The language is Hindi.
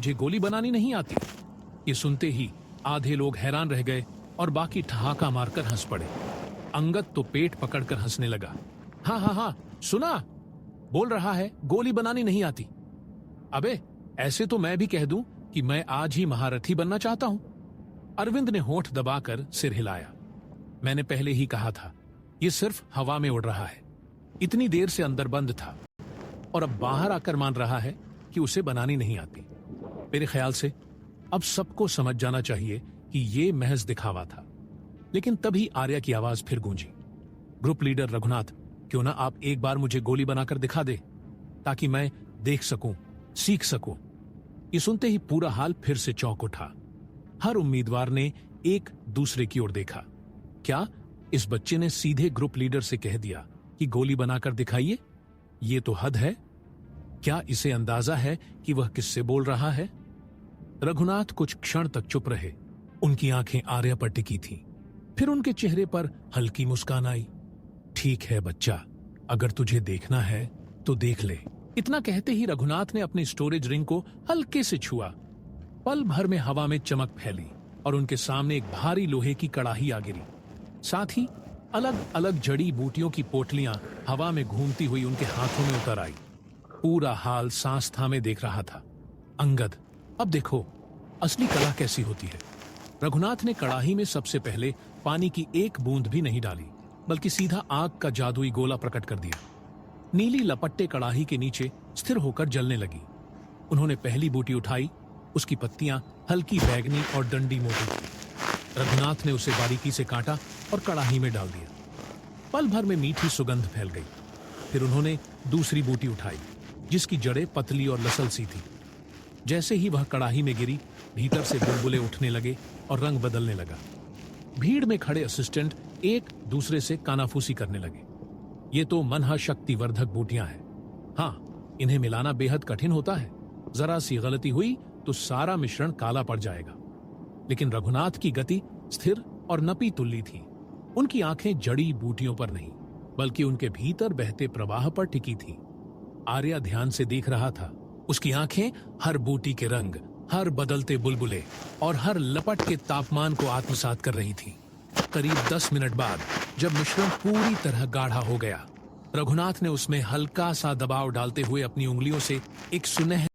मुझे गोली बनानी नहीं आती। ये सुनते ही आधे लोग हैरान रह गए और बाकी ठहाका मारकर हंस पड़े। अंगद तो पेट पकड़कर हंसने लगा। हाँ हाँ हाँ, सुना, बोल रहा है गोली बनानी नहीं आती। अबे ऐसे तो मैं भी कह दूं कि मैं आज ही महारथी बनना चाहता हूं। अरविंद ने होंठ दबाकर सिर हिलाया। मैंने पहले ही कहा था, ये सिर्फ हवा में उड़ रहा है। इतनी देर से अंदर बंद था और अब बाहर आकर मान रहा है कि उसे बनानी नहीं आती। मेरे ख्याल से अब सबको समझ जाना चाहिए कि ये महज दिखावा था। लेकिन तभी आर्या की आवाज फिर गूंजी। ग्रुप लीडर रघुनाथ, क्यों ना आप एक बार मुझे गोली बनाकर दिखा दे, ताकि मैं देख सकूं, सीख सकूं। ये सुनते ही पूरा हाल फिर से चौंक उठा। हर उम्मीदवार ने एक दूसरे की ओर देखा। क्या इस बच्चे ने सीधे ग्रुप लीडर से कह दिया कि गोली बनाकर दिखाइए? ये तो हद है। क्या इसे अंदाजा है कि वह किससे बोल रहा है? रघुनाथ कुछ क्षण तक चुप रहे। उनकी आंखें आर्या पर टिकी थीं। फिर उनके चेहरे पर हल्की मुस्कान आई। ठीक है बच्चा, अगर तुझे देखना है तो देख ले। इतना कहते ही रघुनाथ ने अपनी स्टोरेज रिंग को हल्के से छुआ। पल भर में हवा में चमक फैली और उनके सामने एक भारी लोहे की कड़ाही आ गिरी। साथ ही अलग अलग जड़ी बूटियों की पोटलियां हवा में घूमती हुई उनके हाथों में उतर आई। पूरा हाल सांस थामे देख रहा था। अंगद, अब देखो असली कला कैसी होती है। रघुनाथ ने कड़ाही में सबसे पहले पानी की एक बूंद भी नहीं डाली, बल्कि सीधा आग का जादुई गोला प्रकट कर दिया। नीली लपट्टे कड़ाही के नीचे स्थिर होकर जलने लगी। उन्होंने पहली बूटी उठाई। उसकी पत्तियां हल्की बैगनी और डंडी मोटी थी। रघुनाथ ने उसे बारीकी से काटा और कड़ाही में डाल दिया। पल भर में मीठी सुगंध फैल गई। फिर उन्होंने दूसरी बूटी उठाई, जिसकी जड़ें पतली और लसल सी थी। जैसे ही वह कड़ाही में गिरी, भीतर से बुलबुले उठने लगे और रंग बदलने लगा। भीड़ में खड़े असिस्टेंट एक दूसरे से कानाफूसी करने लगे। ये तो मनहा शक्तिवर्धक बूटियां हैं। हाँ, इन्हें मिलाना बेहद कठिन होता है। जरा सी गलती हुई तो सारा मिश्रण काला पड़ जाएगा। लेकिन रघुनाथ की गति स्थिर और नपी तुल्ली थी। उनकी आंखें जड़ी बूटियों पर नहीं, बल्कि उनके भीतर बहते प्रवाह पर टिकी थीं। आर्या ध्यान से देख रहा था। उसकी आंखें हर बूटी के रंग, हर बदलते बुलबुले और हर लपट के तापमान को आत्मसात कर रही थी। करीब 10 मिनट बाद जब मिश्रण पूरी तरह गाढ़ा हो गया, रघुनाथ ने उसमें हल्का सा दबाव डालते हुए अपनी उंगलियों से एक सुनहरी